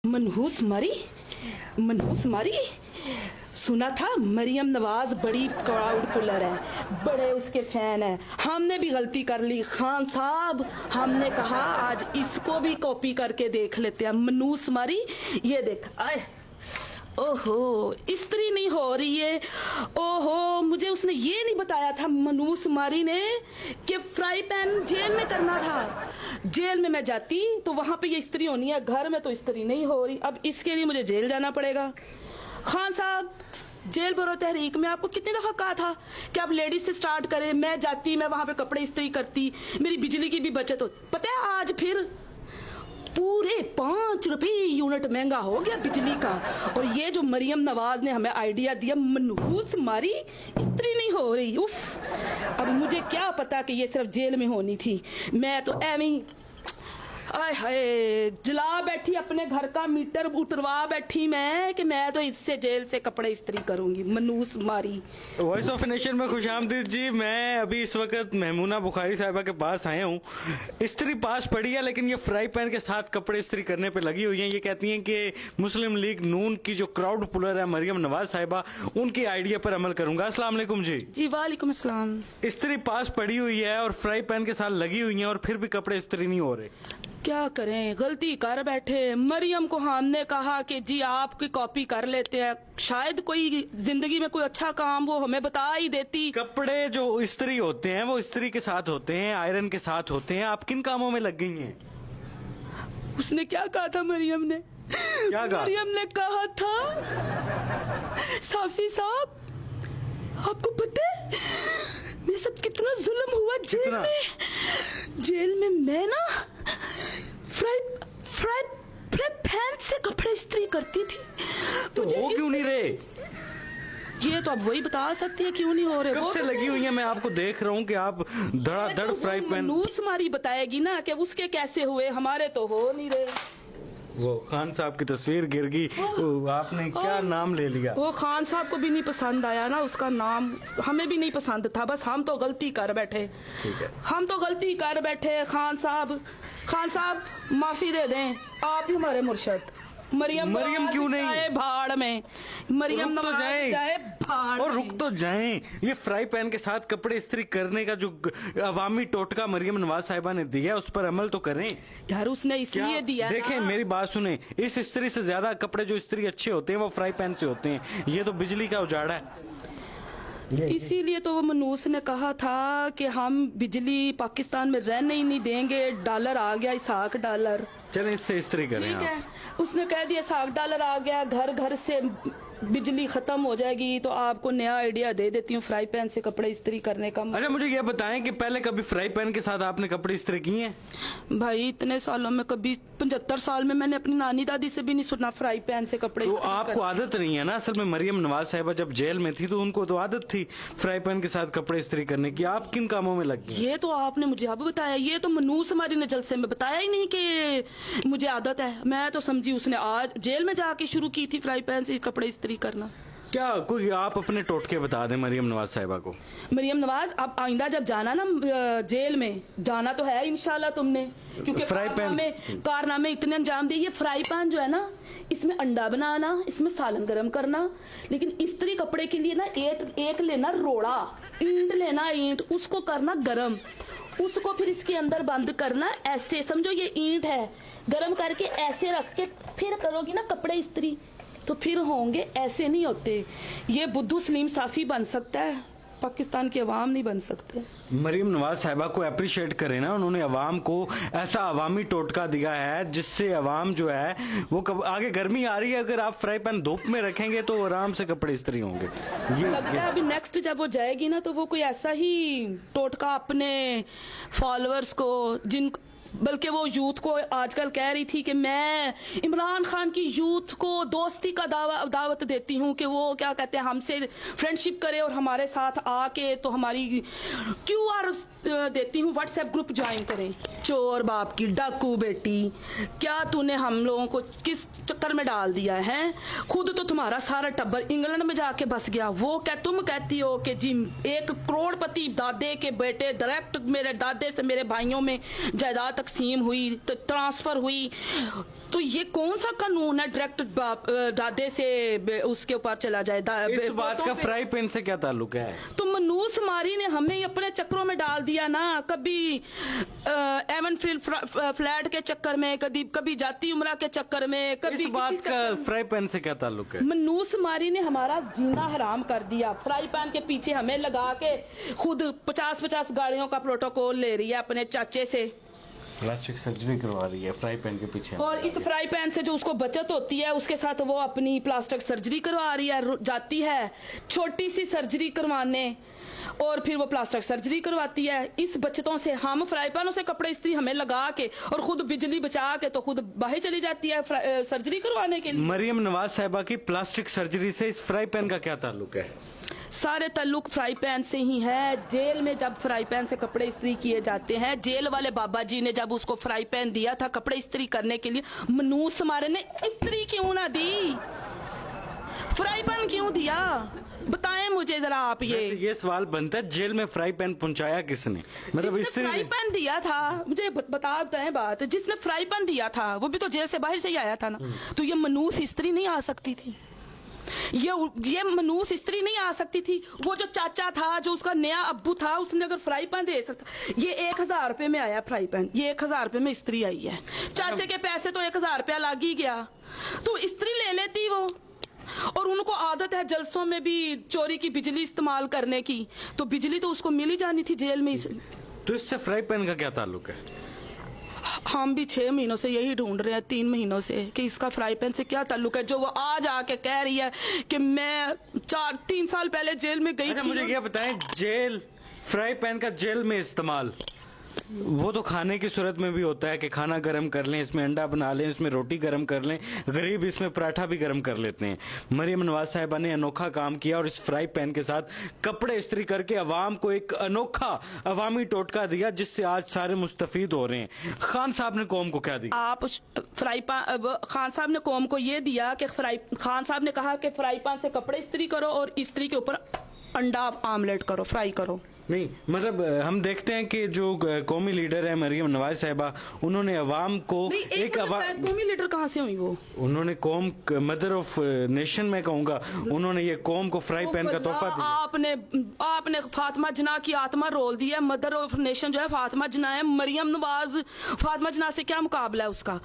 मनहूस मरी। मनहूस मरी। सुना था मरियम नवाज बड़ी क्राउड पुलर है, बड़े उसके फैन है। हमने भी गलती कर ली खान साहब, हमने कहा आज इसको भी कॉपी करके देख लेते हैं। मनहूस मरी, ये देख आए, ओहो इस्त्री नहीं हो रही है। ओहो मुझे उसने ये नहीं बताया था मनहूस मारी ने कि फ्राई पैन जेल में करना था। जेल में मैं जाती तो वहां पे ये इस्त्री होनी है, घर में तो इस्त्री नहीं हो रही। अब इसके लिए मुझे जेल जाना पड़ेगा। खान साहब, जेल भरो तहरीक में आपको कितनी दफा कहा था कि आप लेडीज से स्टार्ट करें। मैं जाती, मैं वहां पे कपड़े इस्त्री करती, मेरी बिजली की भी बचत हो। पता है आज फिर पूरे 5 रुपए यूनिट महंगा हो गया बिजली का। और ये जो मरियम नवाज ने हमें आइडिया दिया, मनहूस मारी इस्त्री नहीं हो रही। उफ, अब मुझे क्या पता कि ये सिर्फ जेल में होनी थी। मैं तो एवं आय हाय जला बैठी, अपने घर का मीटर उतरवा बैठी मैं कि मैं तो इससे जेल से कपड़े इस्त्री करूंगी। मनहूस मारी। वॉइस ऑफ नेशन में खुशामदीद जी। मैं अभी इस वक्त महमूना बुखारी साहिबा के पास आया हूँ। इस्त्री पास पड़ी है लेकिन ये फ्राई पैन के साथ कपड़े इस्त्री करने पे लगी हुई हैं। ये कहती हैं कि मुस्लिम लीग नून की जो क्राउड पुलर है मरियम नवाज साहिबा, उनकी आइडिया पर अमल करूंगा। अस्सलाम वालेकुम जी। जी वालेकुम अस्सलाम। इस्त्री पास पड़ी हुई है और फ्राई पैन के साथ लगी हुई है और फिर भी कपड़े इस्त्री नहीं हो रहे। क्या करें, गलती कर बैठे। मरियम को हमने कहा कि जी आपकी कॉपी कर लेते हैं, शायद कोई जिंदगी में कोई अच्छा काम वो हमें बता ही देती। कपड़े जो इस्त्री होते हैं वो इस्त्री के साथ होते हैं, आयरन के साथ होते हैं। आप किन कामों में लग गई हैं? उसने क्या कहा था मरियम ने? क्या कहा? मरियम ने कहा था साफी साहब, आपको पता है मेरे साथ कितना जुल्म हुआ जेल में। जेल में मैं ना फ्राई पैन से कपड़े इस्त्री करती थी। तो वो क्यों नहीं रहे? ये तो अब वही बता सकती है क्यों नहीं हो रहे। कब से लगी हुई है? मैं आपको देख रहा हूँ कि आप धड़ाधड़ फ्राई पैन। मनहूस मारी बताएगी ना कि उसके कैसे हुए, हमारे तो हो नहीं रहे। वो खान साहब की तस्वीर गिर गई। आपने क्या नाम ले लिया? वो खान साहब को भी नहीं पसंद आया ना उसका नाम, हमें भी नहीं पसंद था। बस हम तो गलती कर बैठे। ठीक है, हम तो गलती कर बैठे। खान साहब माफी दे दें, आप ही हमारे मुर्शद। मरियम क्यों नहीं? भाड़ में मरियम रुक तो जाए भाड़ और में। रुक तो जाएं। ये फ्राई पैन के साथ कपड़े इस्त्री करने का जो अवामी टोटका मरियम नवाज साहिबा ने दिया उस पर अमल तो करें यार। उसने इसलिए दिया। देखें मेरी बात सुने, इस इस्त्री से ज्यादा कपड़े जो इस्त्री अच्छे होते हैं वो फ्राई पैन से होते हैं। ये तो बिजली का उजाड़ा है। इसीलिए तो वो मनहूस ने कहा था कि हम बिजली पाकिस्तान में रहने ही नहीं देंगे। डॉलर आ गया, इसाक डॉलर। चलें इससे इस्त्री करें। ठीक है, उसने कह दिया इसाक डॉलर आ गया, घर घर से बिजली खत्म हो जाएगी तो आपको नया आइडिया दे देती हूँ फ्राई पैन से कपड़े इस्त्री करने का। अच्छा मुझे ये बताएं कि पहले कभी फ्राई पैन के साथ आपने कपड़े इस्त्री किए हैं? भाई इतने सालों में कभी 75 साल में मैंने अपनी नानी दादी से भी नहीं सुना फ्राई पैन से कपड़े तो इस्त्री आपको आदत नहीं है ना। असल में मरियम नवाज साहिबा जब जेल में थी तो उनको तो आदत थी फ्राई पैन के साथ कपड़े इस्त्री करने की। आप किन कामों में लग गए? ये तो आपने मुझे अब बताया। ये तो मनहूस हमारी ने जलसे में बताया ही नहीं कि मुझे आदत है। मैं तो समझी उसने आज जेल में जाके शुरू की थी फ्राई पैन से कपड़े इस्त्री करना। क्या कोई आप अपने टोटके बता दें मरियम नवाज साहिबा को। मरियम नवाज, अब आइंदा जब जाना ना जेल में, जाना तो है इंशाल्लाह तुमने, क्योंकि फ्राई पैन कारनामे इतने अंजाम दिए। ये फ्राई पैन जो है ना, इसमें अंडा बनाना, इसमें सालन गरम करना, लेकिन इस्त्री कपड़े के लिए ना एक लेना रोड़ा, ईंट लेना, ईंट उसको करना गरम, उसको फिर इसके अंदर बंद करना। ऐसे समझो ये ईंट है, गरम करके ऐसे रख के फिर करोगी ना कपड़े इस्त्री तो फिर होंगे। ऐसे नहीं होते। ये बुद्धू सलीम साफी बन सकता है, पाकिस्तान के अवाम नहीं बन सकते। मरियम नवाज साहिबा को अप्रिशिएट करें ना, उन्होंने अवाम को ऐसा अवामी टोटका दिया है जिससे अवाम जो है वो आगे गर्मी आ रही है, अगर आप फ्राई पैन धूप में रखेंगे तो आराम से कपड़े इस्त्री होंगे। ये लगता है अभी नेक्स्ट जब वो जाएगी ना तो वो कोई ऐसा ही टोटका अपने फॉलोअर्स को, जिन बल्कि वो यूथ को आजकल कह रही थी कि मैं इमरान खान की यूथ को दोस्ती का दावत देती हूँ कि वो क्या कहते हैं हमसे फ्रेंडशिप करे और हमारे साथ आके तो हमारी QR देती हूँ, व्हाट्सएप ग्रुप ज्वाइन करें। चोर बाप की डाकू बेटी, क्या तूने हम लोगों को किस चक्कर में डाल दिया है? खुद तो तुम्हारा सारा टब्बर इंग्लैंड में जाके बस गया। वो क्या तुम कहती हो कि जी 1 करोड़पति दादे के बेटे, डायरेक्ट मेरे दादे से मेरे भाइयों में जायदाद तकसीम हुई, तो ट्रांसफर हुई, तो ये कौन सा कानून है डायरेक्ट दादे से उसके ऊपर चला जाए? इस बात का फ्राई पैन से क्या ताल्लुक है? तो मनूस हमारी ने हमें अपने चक्करों में डाल दिया ना, कभी एवन फ्लैट के चक्कर में, कभी जाती उम्रा के चक्कर में, कभी इस बात का फ्राई पैन से क्या ताल्लुक है? मनूस हमारी ने हमारा जीना हराम कर दिया। फ्राई पैन के पीछे हमें लगा के खुद 50-50 गाड़ियों का प्रोटोकॉल ले रही है अपने चाचे से, प्लास्टिक सर्जरी करवा रही है फ्राई पैन के पीछे। और इस फ्राई पैन से जो उसको बचत होती है उसके साथ वो अपनी प्लास्टिक सर्जरी करवा रही है, जाती है छोटी सी सर्जरी करवाने और फिर वो प्लास्टिक सर्जरी करवाती है। इस बचतों से हम फ्राई पैनों से कपड़े इस्त्री हमें लगा के और खुद बिजली बचा के तो खुद बाहर चली जाती है सर्जरी करवाने के लिए। मरियम नवाज साहिबा की प्लास्टिक सर्जरी से इस फ्राई पैन का क्या ताल्लुक है? सारे ताल्लुक फ्राई पैन से ही है। जेल में जब फ्राई पैन से कपड़े इस्त्री किए जाते हैं, जेल वाले बाबा जी ने जब उसको फ्राई पैन दिया था कपड़े इस्त्री करने के लिए, मनूस हमारे ने इस्त्री क्यों ना दी? फ्राई पैन क्यों दिया? बताएं मुझे जरा आप। ये सवाल बनता है, जेल में फ्राई पैन पहुंचाया किसने? मतलब जिसने फ्राई पैन दिया था, मुझे बताते हैं बात, जिसने फ्राई पैन दिया था वो भी तो जेल से बाहर से ही आया था ना, तो ये मनूस इस्त्री नहीं आ सकती थी? ये मनूस इस्त्री नहीं आ सकती थी? वो जो चाचा था, जो उसका नया अब्बू था, उसने अगर फ्राई पैन दे सकता। ये 1000 रुपए में आया फ्राई पैन, ये 1000 रुपए में इस्त्री आई है। चाचे के पैसे तो 1000 रुपया लग ही गया, तो इस्त्री ले लेती वो। और उनको आदत है जलसों में भी चोरी की बिजली इस्तेमाल करने की, तो बिजली तो उसको मिल ही जानी थी जेल में। तो इससे फ्राई पैन का क्या ताल्लुक है? हम भी 6 महीनों से यही ढूंढ रहे हैं, 3 महीनों से, कि इसका फ्राई पैन से क्या ताल्लुक है, जो वो आज आके कह रही है कि मैं 3 साल पहले जेल में गई थी। मुझे क्या बताएं, जेल फ्राई पैन का जेल में इस्तेमाल वो तो खाने की सूरत में भी होता है कि खाना गर्म कर लें, इसमें अंडा बना लें, इसमें रोटी गर्म कर लें, गरीब इसमें पराठा भी गर्म कर लेते हैं। मरियम नवाज साहिबा ने अनोखा काम किया और इस फ्राई पैन के साथ कपड़े इस्त्री करके अवाम को एक अनोखा अवामी टोटका दिया, जिससे आज सारे मुस्तफीद हो रहे हैं। खान साहब ने कौम को क्या दिया? आप खान साहब ने कौम को ये दिया कि खान साहब ने कहा कि फ्राई पैन से कपड़े इस्त्री करो और इस्त्री के ऊपर अंडा आमलेट करो, फ्राई करो। नहीं, मतलब हम देखते हैं कि जो कौमी लीडर है मरियम नवाज साहिबा, उन्होंने अवाम को एक कौमी लीडर कहाँ से हुई वो? उन्होंने कौम, मदर ऑफ नेशन में कहूंगा, उन्होंने ये कौम को फ्राई पैन का तोहफा दिया। आपने फातिमा जना की आत्मा रोल दी है। मदर ऑफ नेशन जो है फातिमा जना है। मरियम नवाज फातिमा जना से क्या मुकाबला है उसका?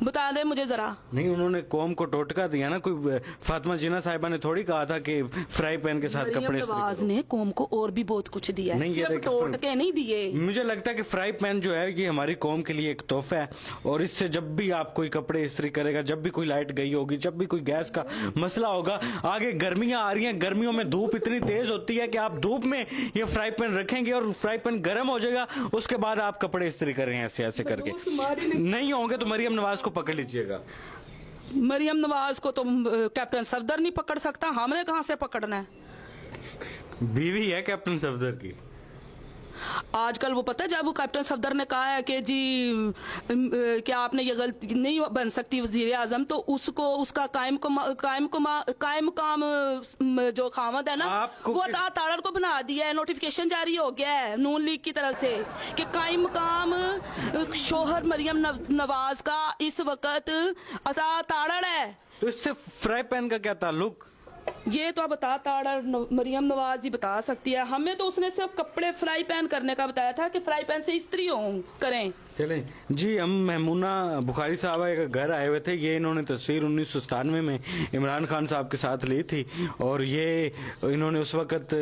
बता दे मुझे जरा। नहीं, उन्होंने कौम को टोटका दिया ना। कोई फातिमा जिना साहिबा ने थोड़ी कहा था कि फ्राई पैन के साथ कपड़े। नवाज ने कौम को और भी बहुत कुछ दिया है, सिर्फ टोटके नहीं दिए। मुझे लगता है कि फ्राई पैन जो है ये हमारी कौम के लिए एक तोहफा है, और इससे जब भी आप कोई कपड़े इस्त्री करेगा, जब भी कोई लाइट गई होगी, जब भी कोई गैस का मसला होगा, आगे गर्मियां आ रही हैं, गर्मियों में धूप इतनी तेज होती है कि आप धूप में ये फ्राई पैन रखेंगे और फ्राई पैन गर्म हो जाएगा, उसके बाद आप कपड़े इस्त्री करें ऐसे ऐसे करके। नहीं होंगे तो मरियम नवाज को पकड़ लीजिएगा। मरियम नवाज को तो कैप्टन सफदर नहीं पकड़ सकता, हमने कहां से पकड़ना है? बीवी है कैप्टन सफदर की। आजकल वो पता है, जब वो कैप्टन सफदर ने कहा है कि जी क्या आपने ये गलती नहीं बन सकती वजीर आजम, तो उसको उसका कायम काम जो खामद है ना, वो ताड़र को बना दिया है। नोटिफिकेशन जारी हो गया है नून लीग की तरफ से कि कायम काम शोहर मरियम नवाज का इस वक्त अता ताड़र है। तो इससे फ्राई पैन का क्या ताल्लुक? ये तो बता ताड़र मरियम नवाज ही बता सकती है। हमें तो उसने सिर्फ कपड़े फ्राई पैन करने का बताया था कि फ्राई पैन से इस्त्री करें। चलें जी, हम महमूना बुखारी साहबा के घर आए हुए थे। ये इन्होंने तस्वीर 1997 में इमरान खान साहब के साथ ली थी, और ये इन्होंने उस वक्त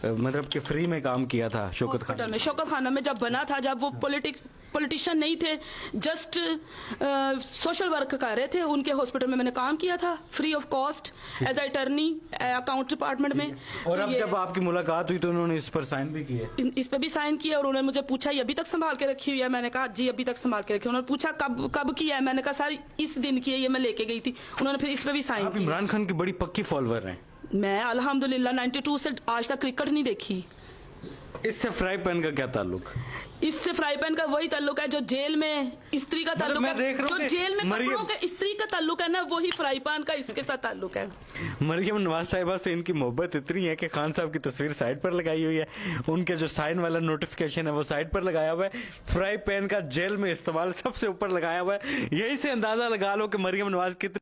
मतलब कि फ्री में काम किया था शौकत खाना में जब बना था, जब वो पॉलिटिशियन नहीं थे, जस्ट सोशल वर्क कर रहे थे। उनके हॉस्पिटल में मैंने काम किया था free of cost as attorney account department में। और अब जब आपकी मुलाकात हुई तो उन्होंने इस पर साइन भी किए? इस पर भी साइन किया, और उन्होंने मुझे पूछा ये अभी तक संभाल के रखी हुई है? मैंने कहा जी अभी तक संभाल के रखी। उन्होंने पूछा कब किया है? मैंने कहा सर इस दिन की है, ये मैं लेके गई थी। उन्होंने फिर इस पे भी साइन किया। इमरान खान की बड़ी पक्की फॉलोअर हैं। मैं अल्हम्दुलिल्लाह 92 से आज तक क्रिकेट नहीं देखी। इससे फ्राई पैन का क्या ताल्लुक? इससे फ्राई पैन का वही ताल्लुक है जो जेल में स्त्री का ताल्लुक मैं है। देख रहा हूँ जो कि जेल में मरियम- कपड़ों के स्त्री का ताल्लुक है ना, वही फ्राई पैन का इसके साथ ताल्लुक है। मरियम नवाज साहिबा से इनकी मोहब्बत इतनी है कि खान साहब की तस्वीर साइड पर लगाई हुई है, उनके जो साइन वाला नोटिफिकेशन है वो साइड पर लगाया हुआ है, फ्राई पैन का जेल में इस्तेमाल सबसे ऊपर लगाया हुआ है। यही से अंदाजा लगा लो कि मरियम नवाज कितनी